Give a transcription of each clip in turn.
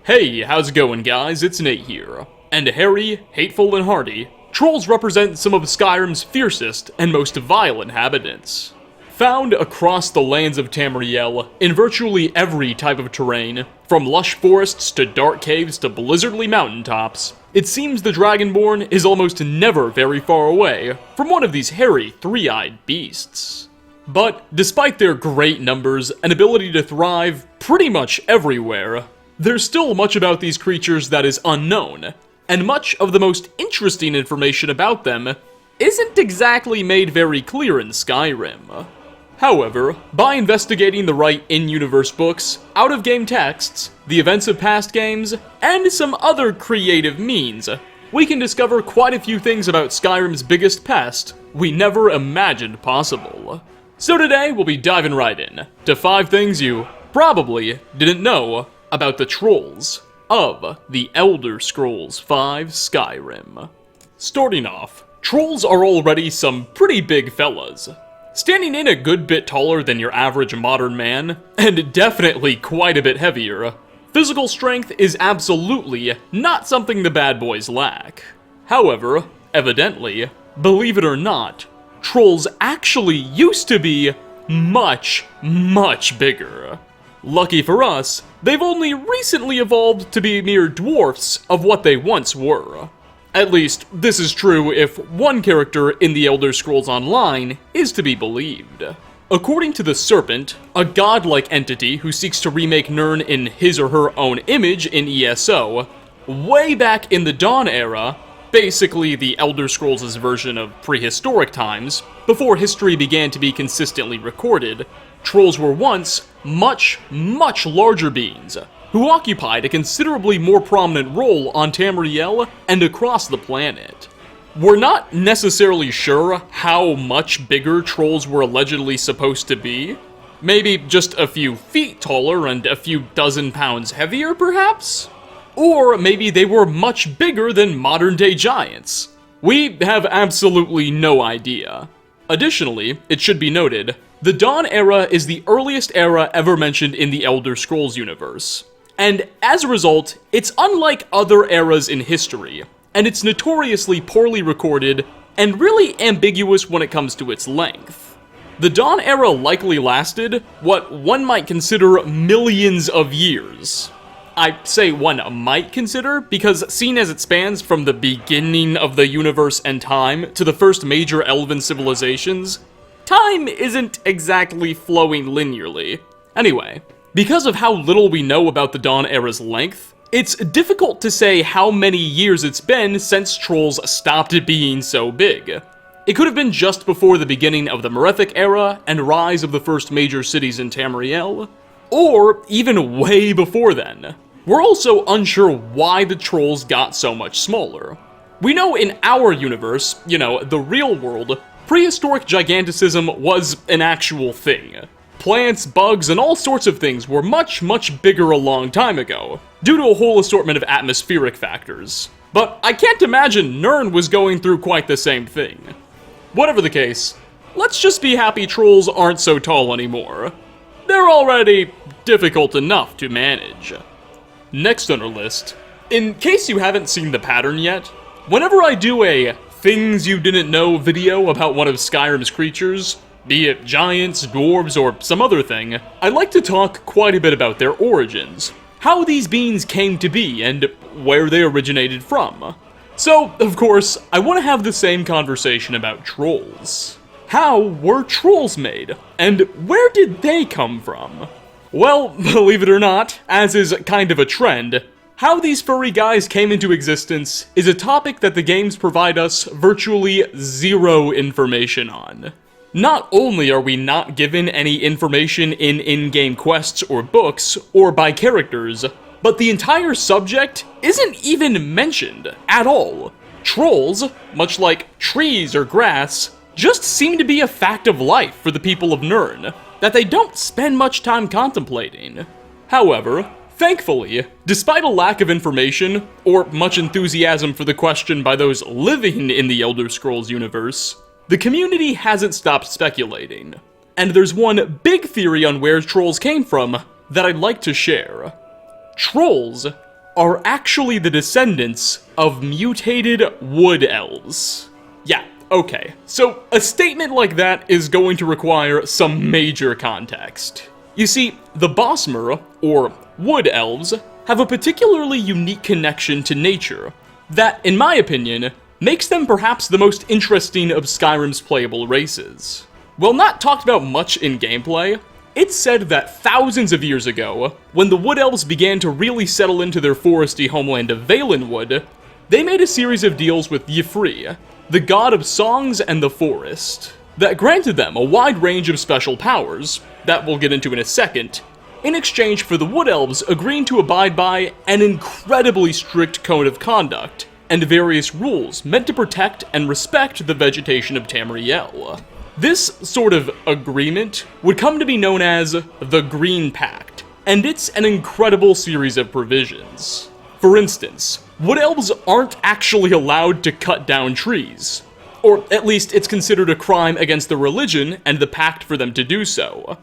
Hey, how's it going, guys? It's Nate here. And hairy, hateful, and hardy, trolls represent some of Skyrim's fiercest and most vile inhabitants. Found across the lands of Tamriel, in virtually every type of terrain, from lush forests to dark caves to blizzardly mountaintops, it seems the Dragonborn is almost never very far away from one of these hairy, three-eyed beasts. But despite their great numbers and ability to thrive pretty much everywhere, there's still much about these creatures that is unknown, and much of the most interesting information about them isn't exactly made very clear in Skyrim. However, by investigating the right in-universe books, out-of-game texts, the events of past games, and some other creative means, we can discover quite a few things about Skyrim's biggest pest we never imagined possible. So today, we'll be diving right in to 5 things you probably didn't know about the trolls of the Elder Scrolls V Skyrim. Starting off, trolls are already some pretty big fellas, standing in a good bit taller than your average modern man, and definitely quite a bit heavier. Physical strength is absolutely not something the bad boys lack. However, evidently, believe it or not, trolls actually used to be much, much bigger. Lucky for us, they've only recently evolved to be mere dwarfs of what they once were. At least, this is true if one character in the Elder Scrolls Online is to be believed. According to the Serpent, a godlike entity who seeks to remake Nirn in his or her own image in ESO, way back in the Dawn era, basically the Elder Scrolls' version of prehistoric times, before history began to be consistently recorded, trolls were once much, much larger beings, who occupied a considerably more prominent role on Tamriel and across the planet. We're not necessarily sure how much bigger trolls were allegedly supposed to be. Maybe just a few feet taller and a few dozen pounds heavier, perhaps? Or maybe they were much bigger than modern-day giants. We have absolutely no idea. Additionally, it should be noted, the Dawn era is the earliest era ever mentioned in the Elder Scrolls universe. And as a result, it's unlike other eras in history, and it's notoriously poorly recorded and really ambiguous when it comes to its length. The Dawn era likely lasted what one might consider millions of years. I say one might consider because seen as it spans from the beginning of the universe and time to the first major elven civilizations, time isn't exactly flowing linearly. Anyway, because of how little we know about the Dawn era's length, it's difficult to say how many years it's been since trolls stopped being so big. It could have been just before the beginning of the Merethic era and rise of the first major cities in Tamriel, or even way before then. We're also unsure why the trolls got so much smaller. We know in our universe, the real world, prehistoric giganticism was an actual thing. Plants, bugs, and all sorts of things were much, much bigger a long time ago, due to a whole assortment of atmospheric factors. But I can't imagine Nirn was going through quite the same thing. Whatever the case, let's just be happy trolls aren't so tall anymore. They're already difficult enough to manage. Next on our list, in case you haven't seen the pattern yet, whenever I do a Things You Didn't Know video about one of Skyrim's creatures, be it giants, dwarves, or some other thing, I like to talk quite a bit about their origins, how these beings came to be, and where they originated from. So, of course, I want to have the same conversation about trolls. How were trolls made, and where did they come from? Well, believe it or not, as is kind of a trend, how these furry guys came into existence is a topic that the games provide us virtually zero information on. Not only are we not given any information in in-game quests or books, or by characters, but the entire subject isn't even mentioned at all. Trolls, much like trees or grass, just seem to be a fact of life for the people of Nirn, that they don't spend much time contemplating. However, thankfully, despite a lack of information, or much enthusiasm for the question by those living in the Elder Scrolls universe, the community hasn't stopped speculating. And there's one big theory on where trolls came from that I'd like to share. Trolls are actually the descendants of mutated wood elves. Yeah, okay, so a statement like that is going to require some major context. You see, the Bosmer, or wood elves, have a particularly unique connection to nature that, in my opinion, makes them perhaps the most interesting of Skyrim's playable races. While not talked about much in gameplay, it's said that thousands of years ago, when the Wood Elves began to really settle into their foresty homeland of Valenwood, they made a series of deals with Y'ffre, the god of songs and the forest, that granted them a wide range of special powers, that we'll get into in a second, in exchange for the Wood Elves agreeing to abide by an incredibly strict code of conduct, and various rules meant to protect and respect the vegetation of Tamriel. This sort of agreement would come to be known as the Green Pact, and it's an incredible series of provisions. For instance, Wood Elves aren't actually allowed to cut down trees, or at least it's considered a crime against the religion and the pact for them to do so.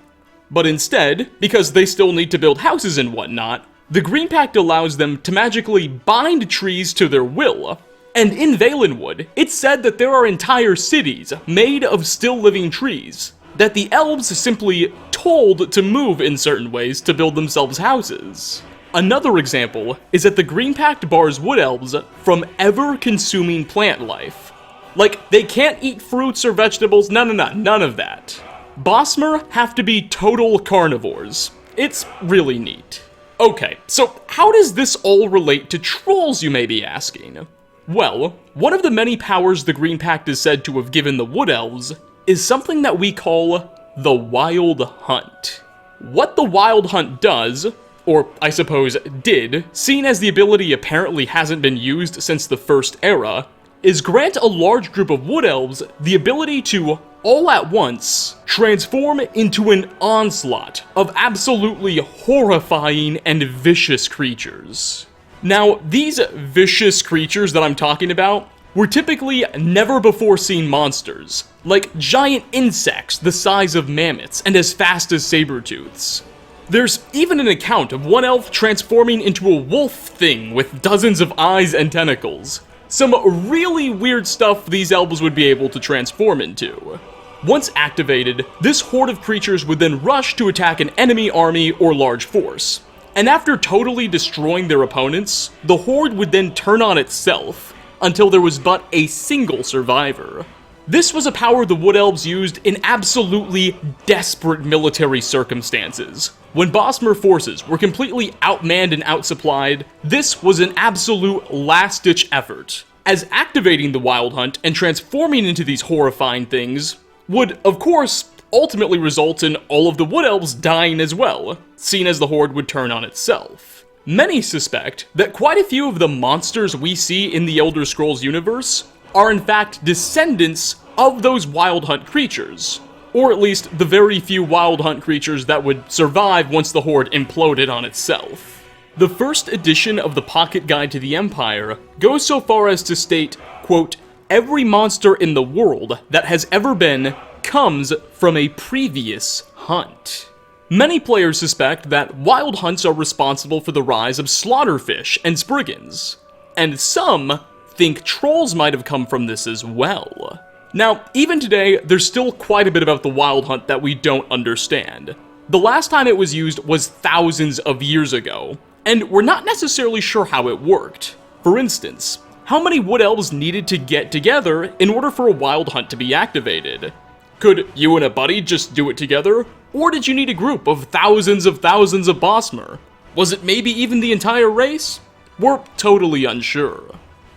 But instead, because they still need to build houses and whatnot, the Green Pact allows them to magically bind trees to their will. And in Valenwood, it's said that there are entire cities made of still living trees that the elves simply told to move in certain ways to build themselves houses. Another example is that the Green Pact bars wood elves from ever consuming plant life. Like, they can't eat fruits or vegetables, none of that. Bosmer have to be total carnivores. It's really neat. Okay, so how does this all relate to trolls, you may be asking? Well, one of the many powers the Green Pact is said to have given the Wood Elves is something that we call the Wild Hunt. What the Wild Hunt does, or I suppose did, seen as the ability apparently hasn't been used since the First Era, is grant a large group of Wood Elves the ability to, all at once, transform into an onslaught of absolutely horrifying and vicious creatures. Now, these vicious creatures that I'm talking about were typically never-before-seen monsters, like giant insects the size of mammoths and as fast as saber-tooths. There's even an account of one elf transforming into a wolf thing with dozens of eyes and tentacles. Some really weird stuff these elves would be able to transform into. Once activated, this horde of creatures would then rush to attack an enemy army or large force. And after totally destroying their opponents, the horde would then turn on itself, until there was but a single survivor. This was a power the Wood Elves used in absolutely desperate military circumstances. When Bosmer forces were completely outmanned and outsupplied, this was an absolute last-ditch effort, as activating the Wild Hunt and transforming into these horrifying things would, of course, ultimately result in all of the Wood Elves dying as well, seen as the horde would turn on itself. Many suspect that quite a few of the monsters we see in the Elder Scrolls universe are in fact descendants of those Wild Hunt creatures, or at least the very few Wild Hunt creatures that would survive once the horde imploded on itself. The first edition of the Pocket Guide to the Empire goes so far as to state, quote, "Every monster in the world that has ever been comes from a previous hunt." Many players suspect that wild hunts are responsible for the rise of slaughterfish and spriggans, and some think trolls might have come from this as well. Now, even today, there's still quite a bit about the Wild Hunt that we don't understand. The last time it was used was thousands of years ago, and we're not necessarily sure how it worked. For instance, how many Wood Elves needed to get together in order for a Wild Hunt to be activated? Could you and a buddy just do it together? Or did you need a group of thousands of Bosmer? Was it maybe even the entire race? We're totally unsure.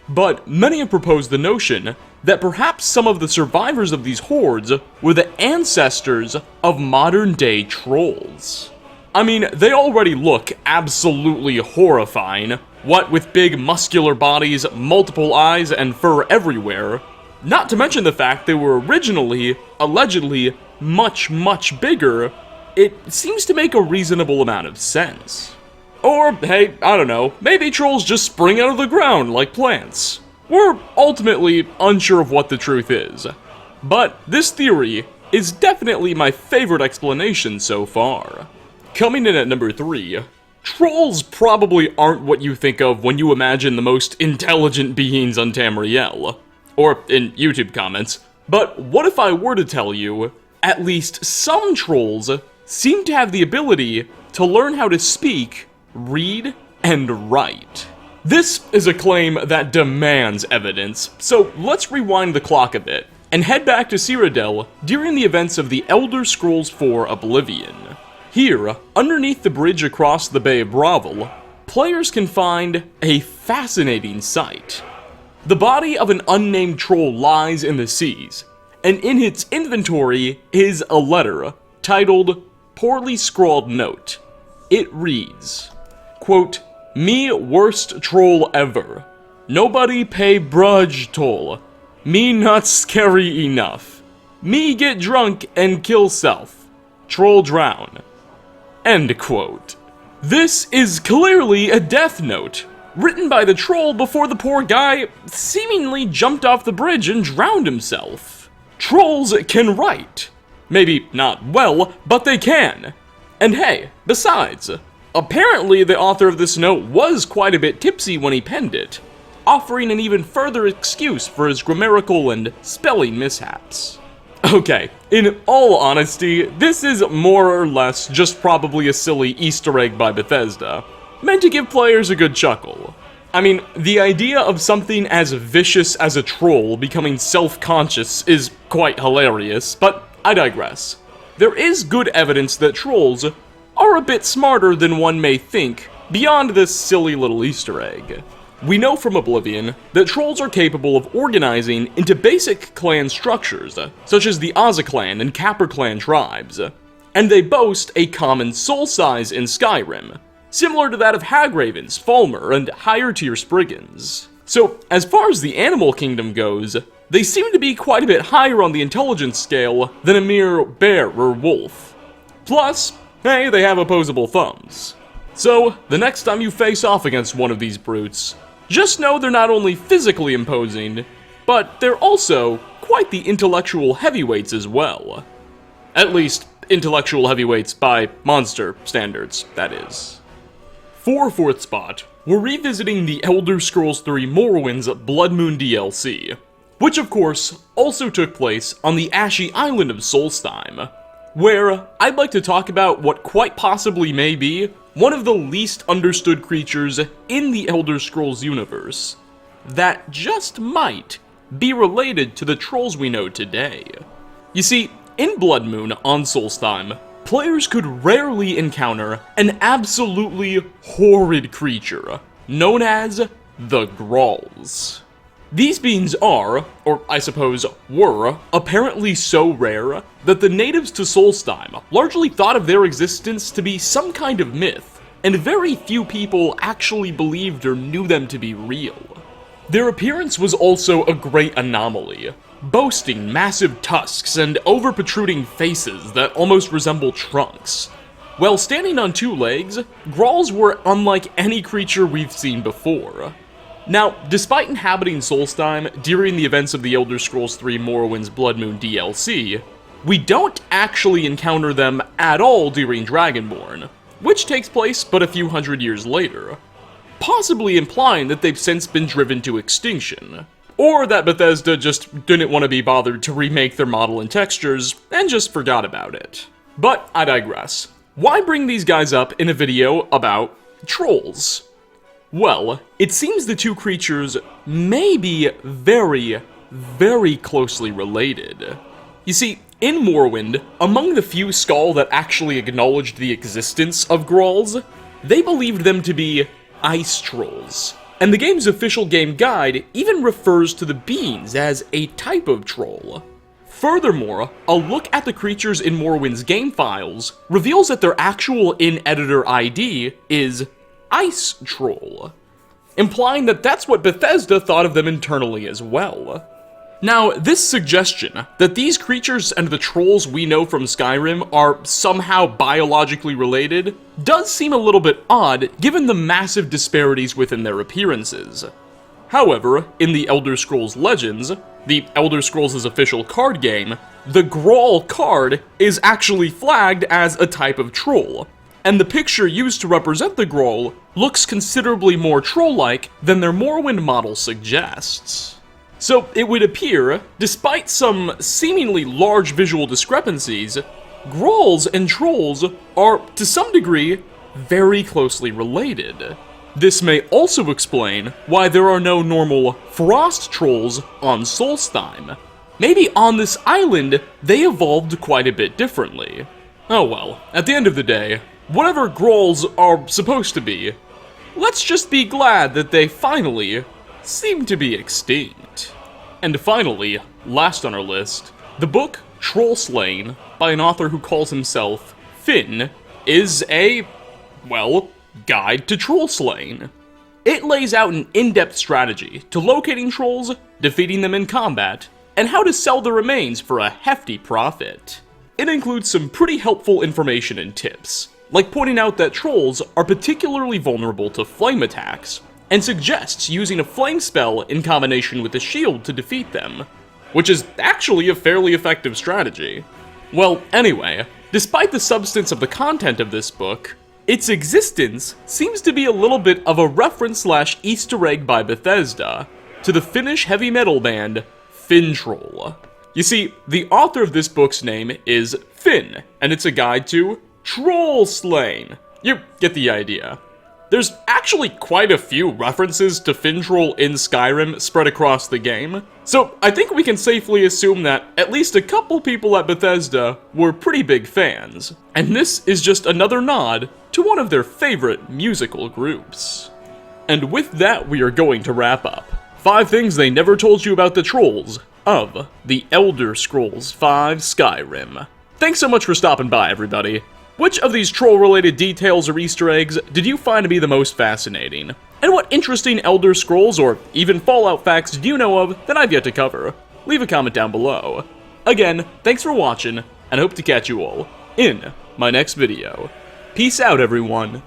But many have proposed the notion that perhaps some of the survivors of these hordes were the ancestors of modern-day trolls. I mean, they already look absolutely horrifying, what with big muscular bodies, multiple eyes, and fur everywhere. Not to mention the fact they were originally, allegedly, much bigger. It seems to make a reasonable amount of sense. Or, hey, I don't know, maybe trolls just spring out of the ground like plants. We're ultimately unsure of what the truth is. But this theory is definitely my favorite explanation so far. Coming in at number 3, Trolls probably aren't what you think of when you imagine the most intelligent beings on Tamriel, or in YouTube comments, but what if I were to tell you, at least some trolls seem to have the ability to learn how to speak, read, and write. This is a claim that demands evidence, so let's rewind the clock a bit, and head back to Cyrodiil during the events of the Elder Scrolls IV Oblivion. Here, underneath the bridge across the Bay of Bravel, players can find a fascinating sight. The body of an unnamed troll lies in the seas, and in its inventory is a letter titled Poorly Scrawled Note. It reads, quote, "Me worst troll ever. Nobody pay brudge toll. Me not scary enough. Me get drunk and kill self. Troll drown." End quote. This is clearly a death note, written by the troll before the poor guy seemingly jumped off the bridge and drowned himself. Trolls can write. Maybe not well, but they can. And hey, besides, apparently the author of this note was quite a bit tipsy when he penned it, offering an even further excuse for his grammatical and spelling mishaps. Okay, in all honesty, this is more or less just probably a silly Easter egg by Bethesda, meant to give players a good chuckle. I mean, the idea of something as vicious as a troll becoming self-conscious is quite hilarious, but I digress. There is good evidence that trolls are a bit smarter than one may think beyond this silly little Easter egg. We know from Oblivion that trolls are capable of organizing into basic clan structures, such as the Ozza clan and Capper clan tribes, and they boast a common soul size in Skyrim, similar to that of Hagravens, Falmer, and higher tier Spriggans. So, as far as the animal kingdom goes, they seem to be quite a bit higher on the intelligence scale than a mere bear or wolf. Plus, hey, they have opposable thumbs. So, the next time you face off against one of these brutes, just know they're not only physically imposing, but they're also quite the intellectual heavyweights as well. At least, intellectual heavyweights by monster standards, that is. For fourth spot, we're revisiting the Elder Scrolls III Morrowind's Blood Moon DLC, which of course also took place on the ashy island of Solstheim, where I'd like to talk about what quite possibly may be one of the least understood creatures in the Elder Scrolls universe, that just might be related to the trolls we know today. You see, in Blood Moon on Solstheim, players could rarely encounter an absolutely horrid creature known as the Grolls. These beings are, or I suppose were, apparently so rare that the natives to Solstheim largely thought of their existence to be some kind of myth, and very few people actually believed or knew them to be real. Their appearance was also a great anomaly, boasting massive tusks and over-protruding faces that almost resemble trunks. While standing on two legs, Grolls were unlike any creature we've seen before. Now, despite inhabiting Solstheim during the events of the Elder Scrolls III Morrowind's Blood Moon DLC, we don't actually encounter them at all during Dragonborn, which takes place but a few hundred years later, possibly implying that they've since been driven to extinction, or that Bethesda just didn't want to be bothered to remake their model and textures and just forgot about it. But I digress. Why bring these guys up in a video about trolls? Well, it seems the two creatures may be very, very closely related. You see, in Morrowind, among the few Skaal that actually acknowledged the existence of Grolls, they believed them to be ice trolls, and the game's official game guide even refers to the beings as a type of troll. Furthermore, a look at the creatures in Morrowind's game files reveals that their actual in-editor ID is Ice Troll, implying that that's what Bethesda thought of them internally as well. Now, this suggestion that these creatures and the trolls we know from Skyrim are somehow biologically related does seem a little bit odd given the massive disparities within their appearances. However, in the Elder Scrolls Legends, the Elder Scrolls' official card game, the Groll card is actually flagged as a type of troll, and the picture used to represent the Groll looks considerably more troll-like than their Morrowind model suggests. So it would appear, despite some seemingly large visual discrepancies, Grolls and trolls are, to some degree, very closely related. This may also explain why there are no normal frost trolls on Solstheim. Maybe on this island, they evolved quite a bit differently. Oh well, at the end of the day, whatever Grolls are supposed to be, let's just be glad that they finally seem to be extinct. And finally, last on our list, the book Troll Slaying by an author who calls himself Finn is a, well, guide to troll slaying. It lays out an in-depth strategy to locating trolls, defeating them in combat, and how to sell the remains for a hefty profit. It includes some pretty helpful information and tips, like pointing out that trolls are particularly vulnerable to flame attacks, and suggests using a flame spell in combination with a shield to defeat them, which is actually a fairly effective strategy. Well, anyway, despite the substance of the content of this book, its existence seems to be a little bit of a reference/Easter egg by Bethesda to the Finnish heavy metal band Fintroll. You see, the author of this book's name is Finn, and it's a guide to troll slaying. You get the idea. There's actually quite a few references to Fintroll in Skyrim spread across the game, so I think we can safely assume that at least a couple people at Bethesda were pretty big fans, and this is just another nod to one of their favorite musical groups. And with that, we are going to wrap up 5 things they never told you about the trolls of the Elder Scrolls V Skyrim. Thanks so much for stopping by, everybody. Which of these troll-related details or Easter eggs did you find to be the most fascinating? And what interesting Elder Scrolls or even Fallout facts did you know of that I've yet to cover? Leave a comment down below. Again, thanks for watching, and I hope to catch you all in my next video. Peace out, everyone.